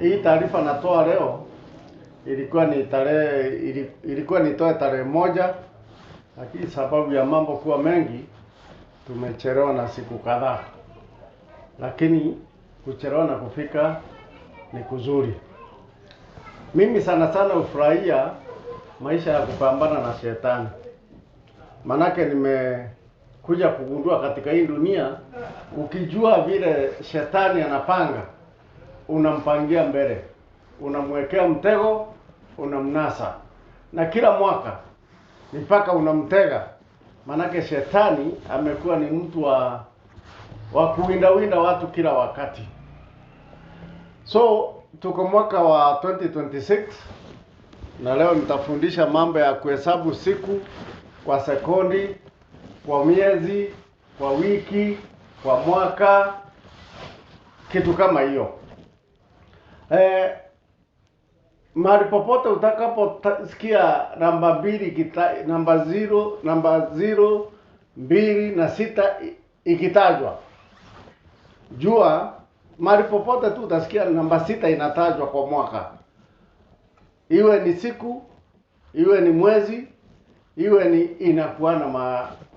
hii taarifa natoa leo ilikuwa nitoe tarehe moja, lakini sababu ya mambo kuwa mengi tumechelewa na siku kadhaa, lakini kuchelewa na kufika ni kuzuri. Mimi sana sana ufurahia maisha ya kupambana na shetani, manake nimekuja kugundua katika hii dunia, ukijua vile shetani anapanga, unampangia mbele, unamwekea mtego, unamnasa, na kila mwaka mpaka unamtega. Manake shetani amekuwa ni mtu wa kuwinda watu kila wakati. So tuko mwaka wa 2026 na leo nitafundisha mambo ya kuhesabu siku kwa sekundi, kwa miezi, kwa wiki, kwa mwaka, kitu kama hiyo. Mahali popote utakaposikia namba 2 namba 0, namba 0, 2 na 6 ikitajwa, jua mahali popote tu utasikia namba 6 inatajwa kwa mwaka. Iwe ni siku, iwe ni mwezi, iwe ni inakuwa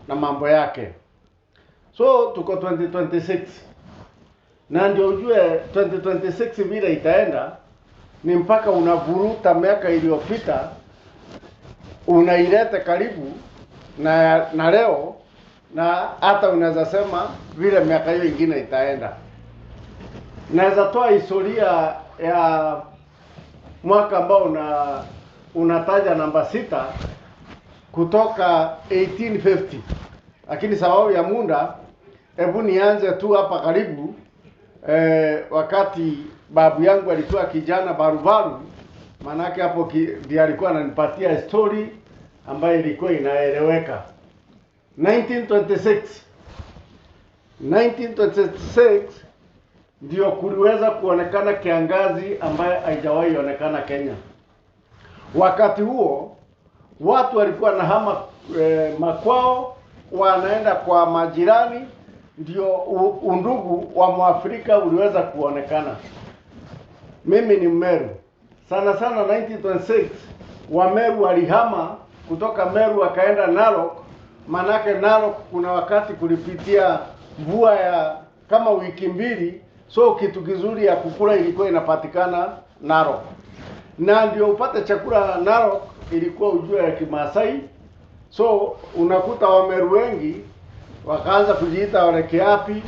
na mambo yake. So tuko 2026. Na ndio ujue 2026 vile itaenda ni mpaka unavuruta miaka iliyopita unaileta karibu na leo, na hata unaweza sema vile miaka hiyo ingine itaenda. Naweza toa historia ya mwaka ambao unataja namba 6 kutoka 1850. Lakini sababu ya muda, hebu nianze tu hapa karibu. Wakati babu yangu alikuwa kijana barubaru, manake hapo ndiye alikuwa ananipatia story ambayo ilikuwa inaeleweka. 1926 ndio kuliweza kuonekana kiangazi ambaye haijawahi onekana Kenya. Wakati huo watu walikuwa na hama makwao, wanaenda kwa majirani, ndio undugu wa Mwafrika uliweza kuonekana. Mimi ni Mmeru. Sana sana 1926 Wameru walihama kutoka Meru wakaenda Narok, manake Narok kuna wakati kulipitia mvua ya kama wiki mbili, so kitu kizuri ya kukula ilikuwa inapatikana Narok. Na ndio upate chakula Narok ilikuwa ujue ya Kimasai. So unakuta Wameru wengi wakaanza kujiita Olekeapi,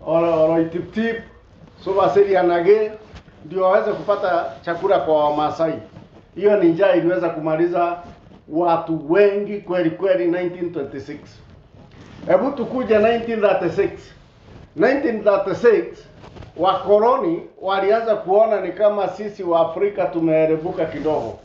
Oloitiptip, so wasili anage, ndio waweze kupata chakula kwa Wamasai. Hiyo ni njaa iliweza kumaliza watu wengi kweli kweli 1926. Hebu tukuje 1936. 1936 wakoloni walianza kuona ni kama sisi wa Afrika tumeerebuka kidogo.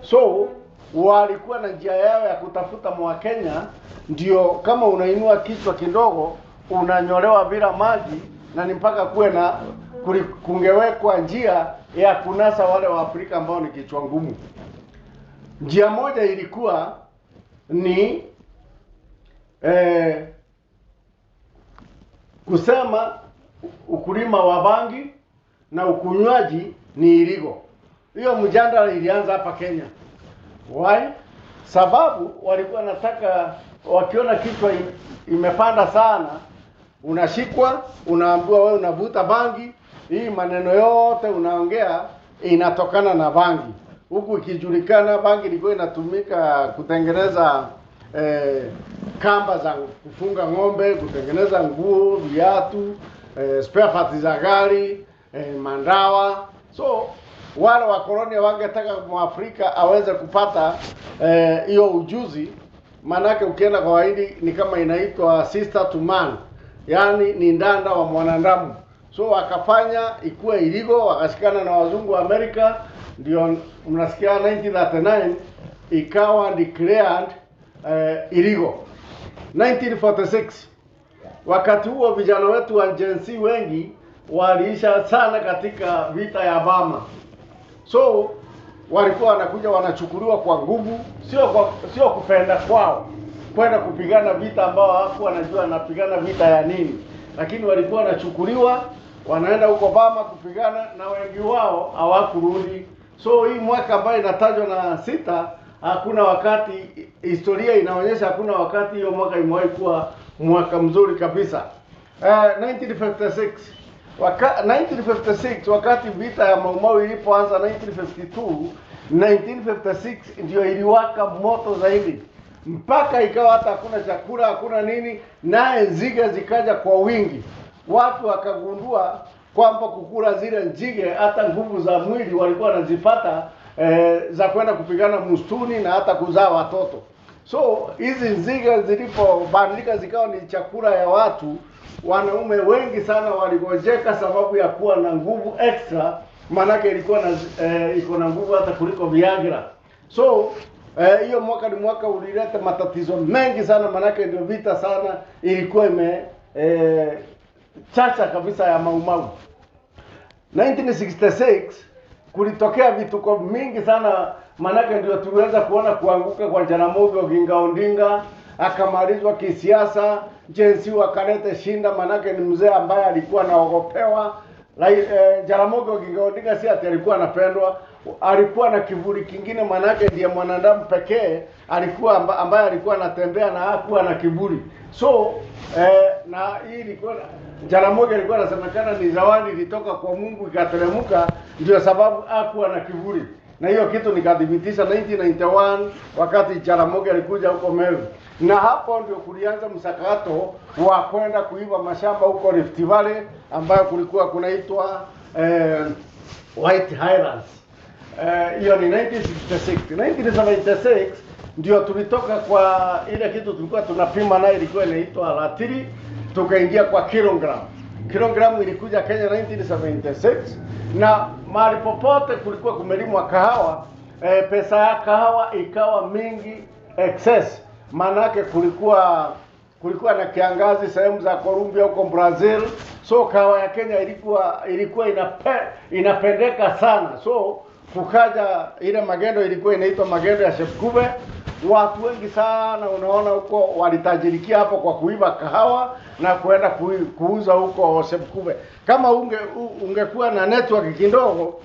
So walikuwa na njia yao ya kutafuta Mwakenya, ndio kama unainua kichwa kidogo unanyolewa bila maji, na ni mpaka kuwe na kungewekwa njia ya kunasa wale wa Afrika ambao ni kichwa ngumu. Njia moja ilikuwa ni kusema ukulima wa bangi na ukunywaji ni illegal. Hiyo mjadala ilianza hapa Kenya. Why? Sababu walikuwa nataka, wakiona kichwa imepanda sana, unashikwa, unaambiwa wewe unavuta bangi, hii maneno yote unaongea inatokana na bangi. Huku ikijulikana bangi ilikuwa inatumika kutengeneza kamba za kufunga ng'ombe, kutengeneza nguo, viatu, spare parts za gari, mandawa. So wale wakoloni wangetaka Mwafrika aweze kupata hiyo ujuzi, manake ukienda kwa Wahindi ni kama inaitwa sister to man, yani ni ndanda wa mwanadamu. So wakafanya ikuwe illegal, wakashikana na wazungu wa Amerika, ndio mnasikia 1939 ikawa declared illegal. 1946 wakati huo vijana wetu wa Gen Z wengi waliisha sana katika vita ya Bama. So walikuwa wanakuja wanachukuliwa kwa nguvu, sio kupenda kwao kwenda kupigana vita ambao hawakuwa wanajua wanapigana vita ya nini, lakini walikuwa wanachukuliwa wanaenda huko Bama kupigana, na wengi wao hawakurudi. So hii mwaka ambayo inatajwa na sita, hakuna wakati, historia inaonyesha hakuna wakati hiyo mwaka imewahi kuwa mwaka mzuri kabisa. 1956 1956 wakati vita ya Mau Mau ilipoanza 1956 ndio iliwaka moto zaidi, mpaka ikawa hata hakuna chakula, hakuna nini, naye nzige zikaja kwa wingi. Watu wakagundua kwamba kukula zile nzige hata nguvu za mwili walikuwa wanazipata za kwenda kupigana msituni na hata kuzaa watoto. So hizi nzige zilipobadilika zikawa ni chakula ya watu, wanaume wengi sana waligojeka sababu ya kuwa na nguvu extra, manake ilikuwa na iko na nguvu hata kuliko Viagra. So hiyo mwaka ni mwaka ulileta matatizo mengi sana, manake ndio vita sana ilikuwa chacha kabisa ya Mau Mau. 1966 kulitokea vituko mingi sana, manake ndio tuliweza kuona kuanguka kwa Jaramogi Oginga Odinga, akamalizwa kisiasa. Jensi wakalete shinda, manake ni mzee ambaye alikuwa anaogopewa. Jaramogi Oginga Odinga si ati alikuwa anapendwa, alikuwa na kivuli kingine, manake ndiye mwanadamu pekee alikuwa ambaye alikuwa anatembea na hakuwa na kivuli. So na hii ilikuwa Jaramogi alikuwa anasemekana ni zawadi ilitoka kwa Mungu ikateremka, ndio sababu hakuwa na kivuli. Na hiyo kitu nikadhibitisha 1991 wakati Jaramogi alikuja huko Meru. Na hapo ndio kulianza msakato wa kwenda kuiba mashamba huko Rift Valley, ambayo kulikuwa kunaitwa White Highlands. Hiyo ni 1966. 1976 ndio tulitoka kwa ile kitu tulikuwa tunapima nayo, ilikuwa inaitwa ratili, tukaingia kwa kilogram. Kilogram ilikuja Kenya 1976, na mahali popote kulikuwa kumelimwa kahawa, pesa ya kahawa ikawa mingi excess, manake kulikuwa na kiangazi sehemu za Colombia huko Brazil. So kahawa ya Kenya ilikuwa inapendeka sana. So kukaja ile magendo ilikuwa inaitwa magendo ya Sepkube. Watu wengi sana unaona huko walitajirikia hapo kwa kuiba kahawa na kuenda kuuza huko Sepkube. Kama ungekuwa na network kidogo,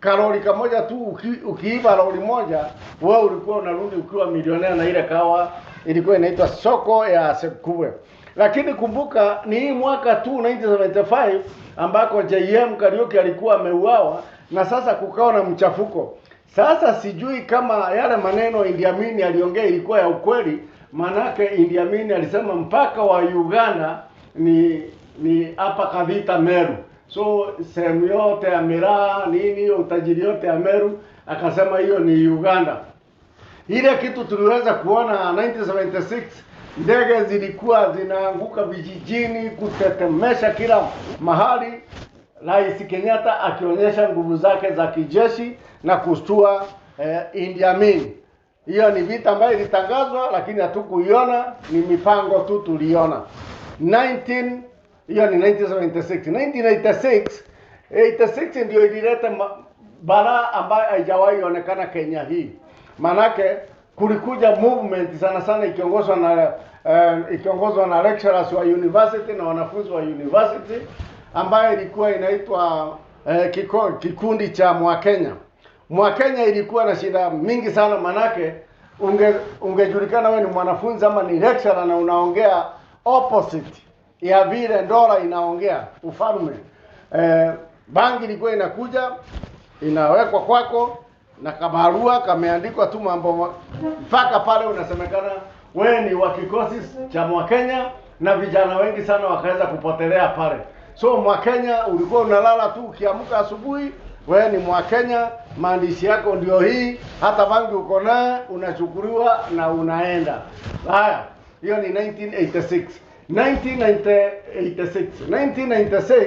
karoli kamoja tu ukiiba lori moja, wewe ulikuwa unarudi ukiwa milionea, na ile kahawa ilikuwa inaitwa soko ya Sepkube. Lakini kumbuka ni hii mwaka tu 1975 ambako JM Kariuki alikuwa ameuawa, na sasa kukawa na mchafuko. Sasa sijui kama yale maneno Idi Amin aliongea ilikuwa ya ukweli, manake Idi Amin alisema mpaka wa Uganda ni hapa Kavita Meru. So sehemu yote ya miraa nini, utajiri yote ya Meru, akasema hiyo ni Uganda. Ile kitu tuliweza kuona 1976, ndege zilikuwa zinaanguka vijijini kutetemesha kila mahali, Rais Kenyatta akionyesha nguvu zake za kijeshi na kustua Idi Amin. Hiyo ni vita ambayo ilitangazwa lakini hatukuiona, ni mipango tu tuliona. Hiyo ni 1976. 86 ndio ilileta balaa ambayo haijawahi onekana Kenya hii. Manake kulikuja movement sana sana ikiongozwa na lecturers wa university na wanafunzi wa university, ambayo ilikuwa inaitwa kikundi cha Mwakenya. Mwakenya ilikuwa na shida mingi sana, manake ungejulikana wewe ni mwanafunzi ama ni lecturer na unaongea opposite ya vile dola inaongea ufalme. Bangi ilikuwa inakuja inawekwa kwako na kabarua kameandikwa tu mambo, mpaka pale unasemekana wewe ni wa kikosi cha Mwakenya, na vijana wengi sana wakaweza kupotelea pale. So Mwakenya ulikuwa unalala tu, ukiamka asubuhi wewe ni Mwakenya, maandishi yako ndio hii, hata bangi uko naye unachukuliwa na unaenda. Haya, hiyo ni 1986. 1996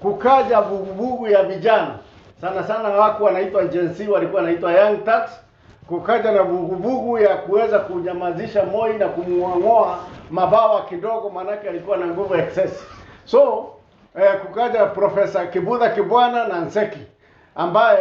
kukaja vuguvugu ya vijana. Sana sana wako wanaitwa Gen Z, walikuwa wanaitwa Young Turks. Kukaja na vuguvugu ya kuweza kunyamazisha Moi na kumuangoa mabawa kidogo, manake alikuwa na nguvu excess. So kukaja Professor Kibudha Kibwana na Nseki, ambaye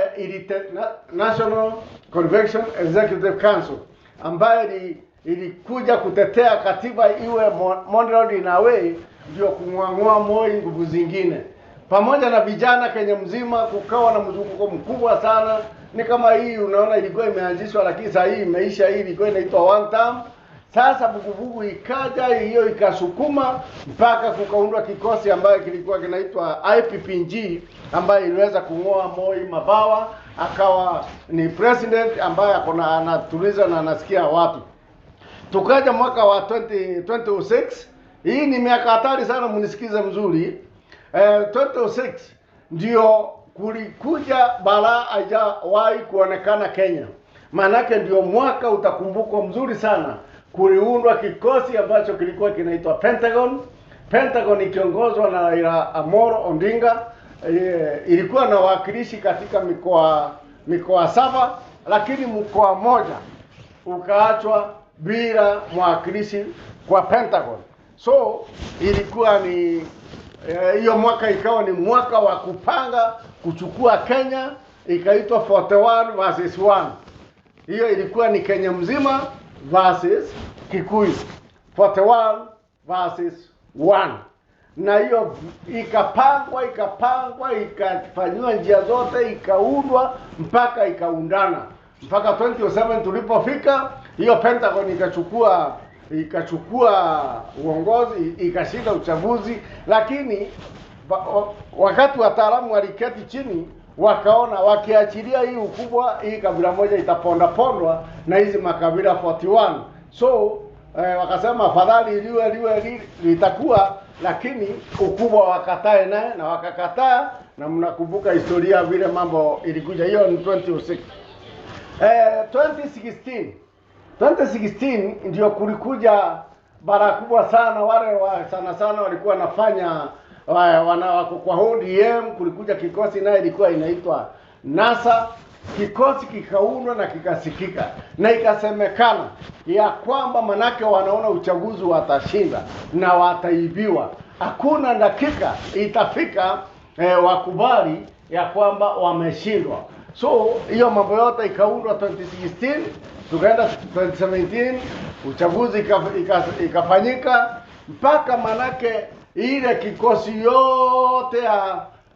National Convention Executive Council, ambaye ilikuja kutetea katiba iwe modeled in a way ndio kumwang'oa Moi nguvu zingine. pamoja na vijana Kenya mzima, kukawa na mzunguko mkubwa sana. Ni kama hii unaona ilikuwa imeanzishwa, lakini sasa hii imeisha. Hii ilikuwa inaitwa one term. Sasa vuguvugu ikaja, hiyo ikasukuma mpaka kukaundwa kikosi ambayo kilikuwa kinaitwa IPPNG, ambayo iliweza kung'oa Moi mabawa, akawa ni president ambaye anatuliza na anasikia watu. Tukaja mwaka wa 2006. Hii ni miaka hatari sana, mnisikize mzuri. 2006 ndio kulikuja balaa hajawahi kuonekana Kenya. Maanake ndio mwaka utakumbukwa mzuri sana. Kuliundwa kikosi ambacho kilikuwa kinaitwa Pentagon. Pentagon ikiongozwa na Raila Amolo Odinga. Ilikuwa na wawakilishi katika mikoa 7, lakini mkoa mmoja ukaachwa bila mwakilishi kwa Pentagon. So ilikuwa ni hiyo mwaka ikawa ni mwaka wa kupanga kuchukua Kenya, ikaitwa 41 versus 1. Hiyo ilikuwa ni Kenya mzima versus Kikuyu, 41 versus 1. Na hiyo ikapangwa ikafanywa njia zote, ikaundwa mpaka ikaundana. Mpaka 2007 tulipofika, hiyo Pentagon ikachukua uongozi, ikashinda uchaguzi. Lakini wakati wataalamu waliketi chini, wakaona wakiachilia hii ukubwa, hii kabila moja itapondwa na hizi makabila 41. So wakasema afadhali liwe litakuwa, lakini ukubwa wakatae naye, na wakakataa. Na mnakumbuka historia vile mambo ilikuja. Hiyo ni 2006. 2016 ndio kulikuja bara kubwa sana. Wale sana walikuwa wanafanya wako kwa ODM. Kulikuja kikosi naye ilikuwa inaitwa NASA. Kikosi kikaundwa na kikasikika, na ikasemekana ya kwamba manake wanaona uchaguzi watashinda na wataibiwa. Hakuna dakika itafika wakubali ya kwamba wameshindwa. So hiyo mambo yote ikaundwa 2016, tukaenda 2017, uchaguzi ikafanyika mpaka manake ile kikosi yote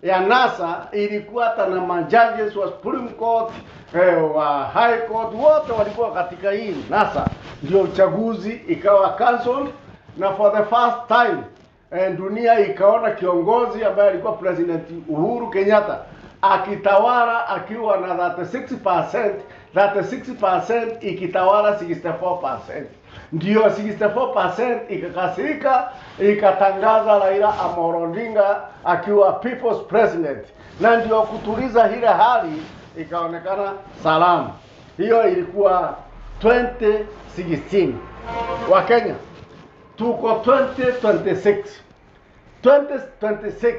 ya NASA ilikuwa hata na majudges wa Supreme Court, wa High Court, wote walikuwa katika hii NASA. Ndio uchaguzi ikawa cancelled, na for the first time dunia ikaona kiongozi ambaye alikuwa President Uhuru Kenyatta akitawala akiwa na 36% ikitawala 64%. Ndio 64% ikakasirika, ikatangaza Raila Amolo Odinga akiwa people's president, na ndio kutuliza ile hali, ikaonekana salama. Hiyo ilikuwa 2016. wa Kenya tuko 2026. 2026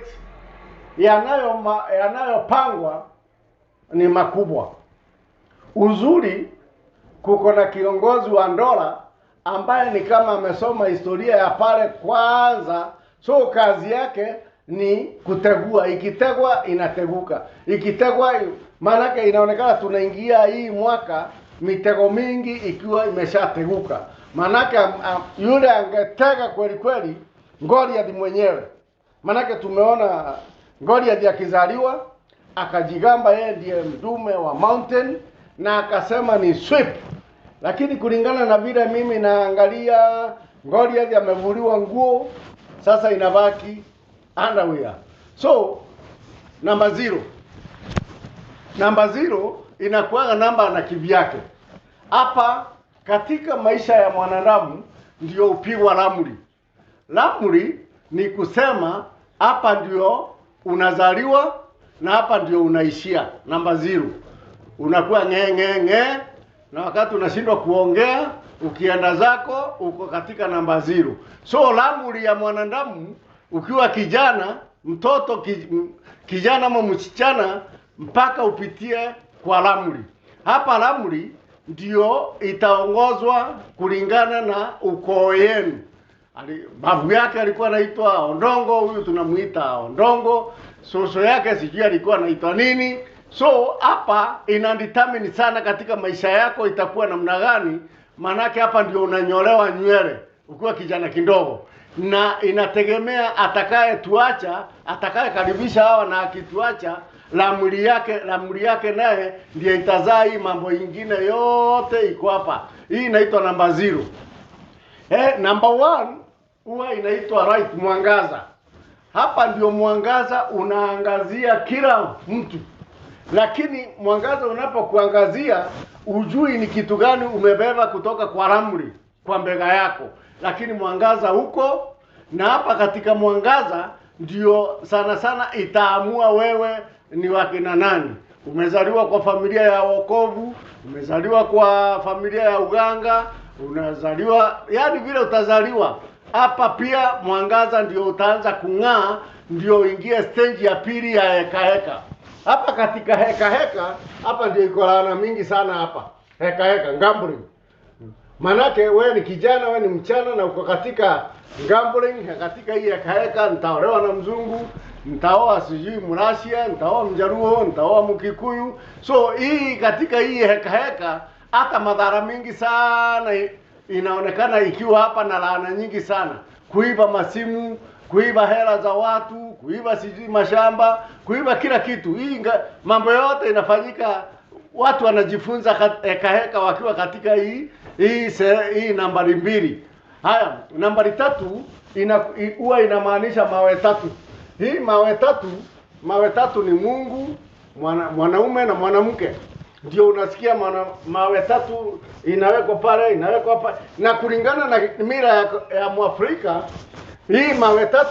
yanayopangwa ni makubwa. Uzuri kuko na kiongozi wa Ndola ambaye ni kama amesoma historia ya pale kwanza. So kazi yake ni kutegua, ikitegwa inateguka, ikitegwa maanake inaonekana tunaingia hii mwaka mitego mingi ikiwa imeshateguka. Maanake yule angetega kweli kweli Goliath mwenyewe. Maanake tumeona Goliath akizaliwa akajigamba yeye ndiye mdume wa mountain na akasema ni sweep. Lakini kulingana na vile mimi naangalia, Goliath amevuliwa nguo, sasa inabaki underwear. So namba 0 inakuwa namba na kivyake. Hapa katika maisha ya mwanadamu ndio upigwa ramli. Ramli ni kusema hapa ndio unazaliwa na hapa ndio unaishia. Namba 0 unakuwa nge, na wakati unashindwa kuongea ukienda zako uko katika namba 0. So ramli ya mwanadamu ukiwa kijana, mtoto kijana ama msichana, mpaka upitie kwa ramli. Hapa ramli ndio itaongozwa kulingana na ukoo yenu. Babu yake alikuwa anaitwa Ondongo, huyu tunamuita Ondongo. Soso yake sijui alikuwa anaitwa nini. So hapa inadetermine sana katika maisha yako itakuwa namna gani. Manake hapa ndio unanyolewa nywele ukiwa kijana kidogo. na inategemea atakaye karibisha hawa, na akituacha lamri yake naye ndiye itazaa hii mambo ingine yote iko hapa. Hii inaitwa namba 0. Namba 1 huwa inaitwa light, mwangaza. Hapa ndio mwangaza unaangazia kila mtu, lakini mwangaza unapokuangazia ujui ni kitu gani umebeba kutoka kwa ramli kwa mbega yako, lakini mwangaza huko. Na hapa katika mwangaza ndio sana sana itaamua wewe ni wakina nani. Umezaliwa kwa familia ya wokovu, umezaliwa kwa familia ya uganga, unazaliwa yani vile utazaliwa. Hapa pia mwangaza ndio utaanza kung'aa, ndio uingie stage ya pili ya heka. Hapa katika heka hapa ndio iko laana mingi sana hapa. Heka gambling. Manake wewe ni kijana, wewe ni mchana na uko katika gambling, katika hii heka, nitaolewa na mzungu, nitaoa sijui Mrasia, nitaoa Mjaruo, nitaoa Mkikuyu. So hii katika hii heka hata madhara mingi sana inaonekana ikiwa hapa, na laana nyingi sana. Kuiba masimu, kuiba hela za watu, kuiba sijui mashamba, kuiba kila kitu. Hii mambo yote inafanyika, watu wanajifunza heka wakiwa katika hii nambari 2. Haya, nambari 3 huwa inamaanisha mawe 3. Hii mawe tatu ni Mungu, mwanaume na mwanamke. Ndio unasikia mawe 3 inawekwa pale, inawekwa hapa, na kulingana na mila ya Mwafrika, hii mawe 3,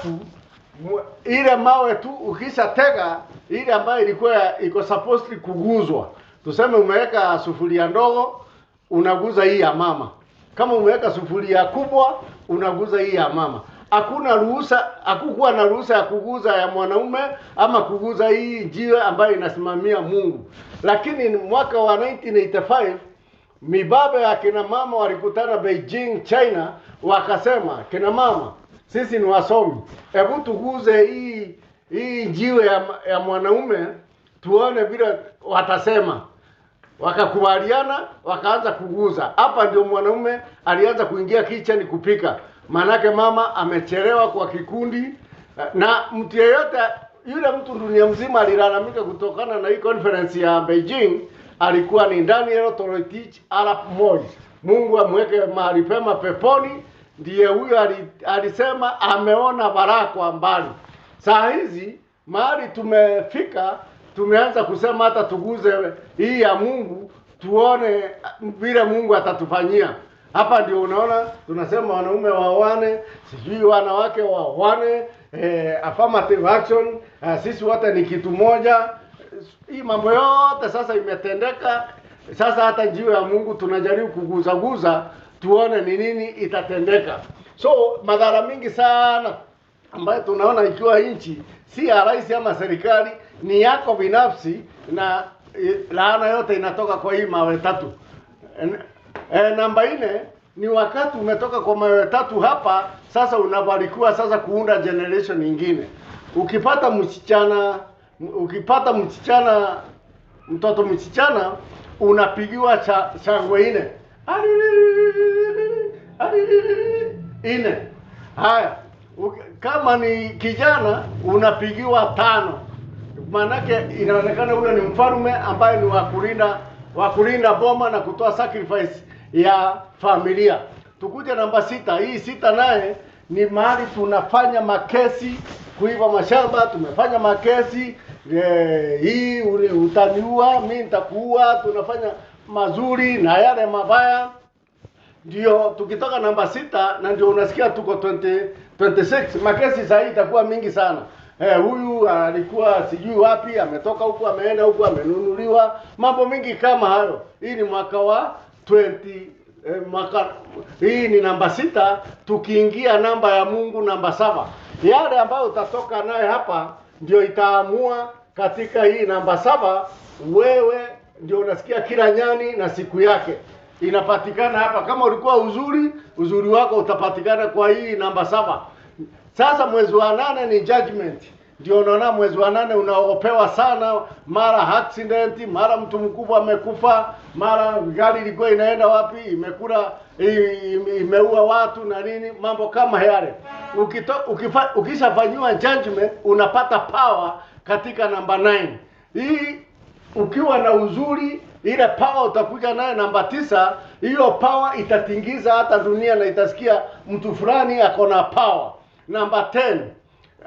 ile mawe tu ukisha tega ile ambayo ilikuwa iko supposed kuguzwa. Tuseme umeweka sufuria ndogo, unaguza hii ya mama. Kama umeweka sufuria kubwa, unaguza hii ya mama. Hakukuwa na ruhusa ya kuguza ya mwanaume ama kuguza hii jiwe ambayo inasimamia Mungu. Lakini mwaka wa 1985 mibabe ya kina mama walikutana Beijing, China, wakasema, kina mama, sisi ni wasomi, hebu tuguze hii jiwe ya mwanaume tuone vile watasema. Wakakubaliana, wakaanza kuguza. Hapa ndio mwanaume alianza kuingia kitchen kupika. Manake mama amechelewa kwa kikundi, na mtu yeyote yule mtu dunia mzima alilalamika kutokana na hii conference ya Beijing. Alikuwa ni Daniel Toroitich Arap Moi, Mungu amweke mahali pema peponi. Ndiye huyo alisema ameona baraka mbali. Saa hizi mahali tumefika, tumeanza kusema hata tuguze hii ya Mungu tuone vile Mungu atatufanyia. Hapa ndio unaona tunasema wanaume waoane, sijui wanawake waoane, affirmative action, sisi wote ni kitu moja. Hii mambo yote sasa imetendeka. Sasa hata jiwe ya Mungu tunajaribu kuguza tuone ni nini itatendeka. So madhara mingi sana ambayo tunaona ikiwa nchi si ya rais ama serikali, ni yako binafsi, na laana yote inatoka kwa hii mawe 3. Namba 4 ni wakati umetoka kwa mawe 3 hapa, sasa unabarikiwa sasa kuunda generation nyingine. Ukipata mtoto msichana unapigiwa shangwe 4. Haya, kama ni kijana unapigiwa 5. Manake inaonekana huyo ni mfalme ambaye ni wa kulinda boma na kutoa sacrifice ya familia. Tukuje namba 6. Hii 6 naye ni mahali tunafanya makesi, kuiba mashamba, tumefanya makesi, hii utaniua, mimi nitakuua, tunafanya mazuri na yale mabaya. Ndio tukitoka namba 6 na ndio unasikia tuko 26, makesi sasa itakuwa mingi sana. Huyu alikuwa sijui wapi, ametoka huku, ameenda huku, amenunuliwa, mambo mingi kama hayo. Hii ni mwaka wa 20 hii ni namba 6. Tukiingia namba ya Mungu namba 7, yale ambayo utatoka naye hapa ndio itaamua katika hii namba 7. Wewe ndio unasikia kila nyani na siku yake inapatikana hapa. Kama ulikuwa uzuri wako utapatikana kwa hii namba 7. Sasa mwezi wa 8 ni judgment. ndio unaona mwezi wa 8 unaogopewa sana, mara accident, mara mtu mkubwa amekufa, mara gari ilikuwa inaenda wapi imekula imeua watu na nini, mambo kama yale. Ukishafanywa judgment unapata power katika namba 9. Hii ukiwa na uzuri, ile power utakuja naye namba 9, hiyo power itatingiza hata dunia na itasikia mtu fulani ako na power. Namba 10.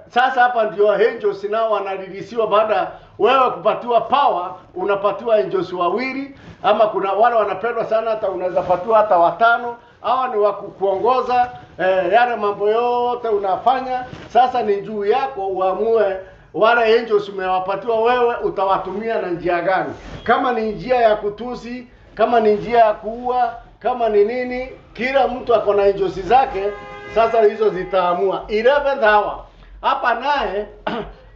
Sasa hapa ndio angels nao wanalilisiwa. Baada wewe kupatiwa power, unapatiwa angels wawili, ama kuna wale wanapendwa sana hata unaweza patiwa hata 5. Hawa ni wakukuongoza yale mambo yote unafanya. Sasa ni juu yako uamue wale angels umewapatiwa wewe utawatumia na njia gani. Kama ni njia ya kutusi, kama ni njia ya kuua, kama ni nini, kila mtu ako na angels zake. Sasa hizo zitaamua 11th hour. Hapa naye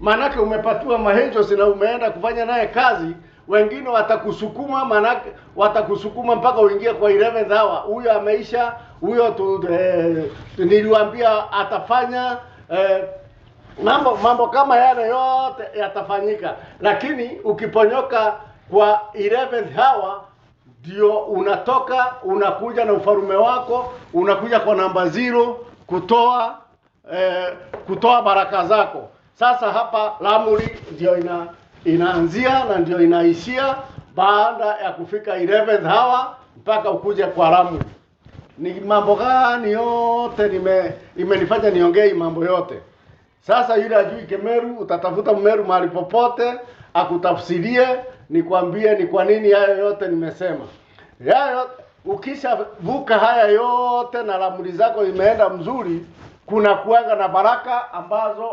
manake umepatiwa angels na umeenda kufanya naye kazi. Wengine watakusukuma, manake watakusukuma mpaka uingie kwa 11th hour. Huyo ameisha, huyo niliwaambia atafanya mambo kama yale yote yatafanyika. Lakini ukiponyoka kwa 11th hour ndio unatoka, unakuja na ufarume wako, unakuja kwa namba 0 kutoa baraka zako. Sasa hapa Lamuri ndio inaanzia na ndio inaishia baada ya kufika 11th hour mpaka ukuje kwa Lamuri. Ni mambo gani yote imenifanya niongee mambo yote. Sasa yule ajui Kemeru, utatafuta Mmeru mahali popote akutafsirie, nikwambie ni kwa nini hayo yote nimesema. Hayo ukishavuka haya yote na Lamuri zako imeenda mzuri, kuna kuanga na baraka ambazo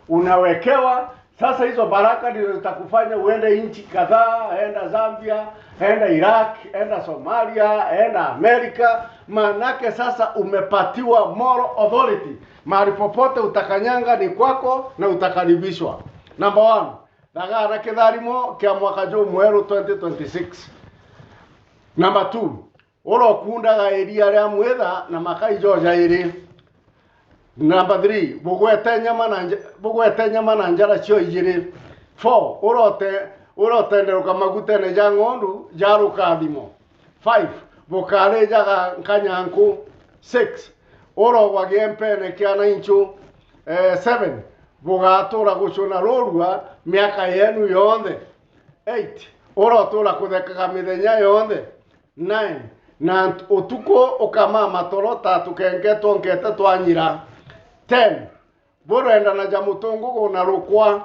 unawekewa. Sasa hizo baraka ndio zitakufanya uende nchi kadhaa, enda Zambia, enda Iraq, enda Somalia, enda Amerika. Manake sasa umepatiwa moral authority. Mahali popote utakanyanga ni kwako na utakaribishwa. Number 1, dagara kitharimo kia mwaka jo mweru 2026. Number 2, oro kundaga area ria mwetha na makai joja iri. Number 3, bugwete nyama na njara cio igiri. 4, urotenderuka magutene ja ng'ondu jaruka thimo. 5, bukare jaga nkanyanku. 6, urogwagie mpene kia na inchu. 7, bugatura gucuna rorua miaka yenu yothe. 8, urotura kuthekaga mithenya yothe. 9, na utuko ukamama torota tukengetwo ngete twanyira. 10, burenda na jamutungu na rukwa.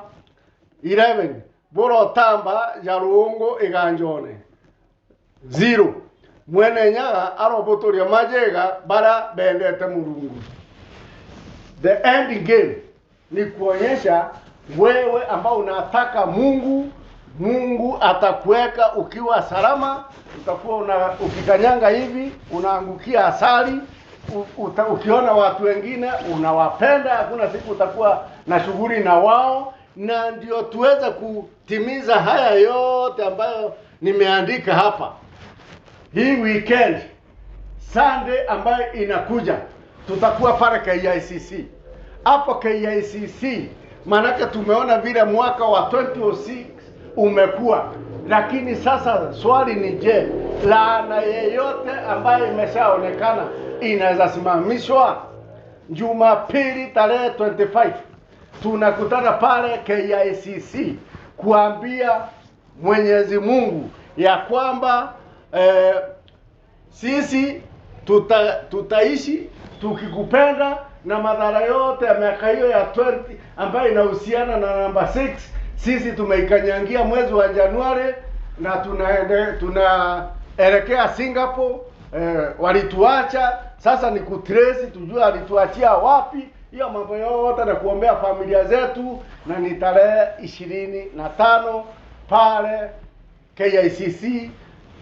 11, buro tamba ya ruungu iganjone. 0, mwene nyaga arobotoria majega bara bendete Mungu. The end game ni kuonyesha wewe ambao unataka Mungu atakuweka ukiwa salama. Utakuwa ukikanyanga hivi unaangukia asali. Ukiona watu wengine unawapenda, hakuna siku utakuwa na shughuli na wao. Na ndio tuweze kutimiza haya yote ambayo nimeandika hapa. Hii weekend Sunday ambayo inakuja tutakuwa pale KICC. Hapo KICC manake tumeona vile mwaka wa 2006 umekuwa. Lakini sasa swali ni je, laana yeyote ambayo imeshaonekana inaweza simamishwa? Jumapili tarehe 25 tunakutana pale KICC kuambia Mwenyezi Mungu ya kwamba sisi tutaishi tukikupenda, na madhara yote ya miaka hiyo ya 20 ambayo inahusiana na namba 6 sisi tumeikanyangia mwezi wa Januari na tunaelekea Singapore. Walituacha, sasa ni kutrace tujue alituachia wapi. Hiyo mambo yote na kuombea familia zetu, na ni tarehe 25 pale KICC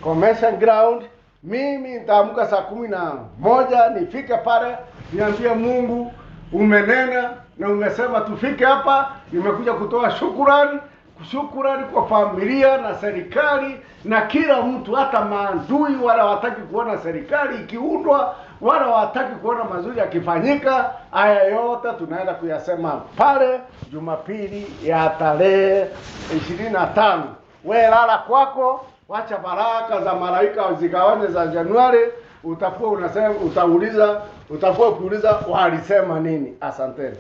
Convention Ground. Mimi nitaamka saa 11 nifike pale niambie Mungu umenena na umesema tufike hapa. Nimekuja kutoa shukrani kwa familia na serikali na kila mtu, hata maadui wala wataki kuona serikali ikiundwa. wala wataki kuona mazuri yakifanyika. Haya yote tunaenda kuyasema pale Jumapili ya tarehe 25. Wewe lala kwako, wacha baraka za malaika zigawanye za Januari. Utakuwa unasema, utakuwa ukiuliza walisema nini. Asanteni.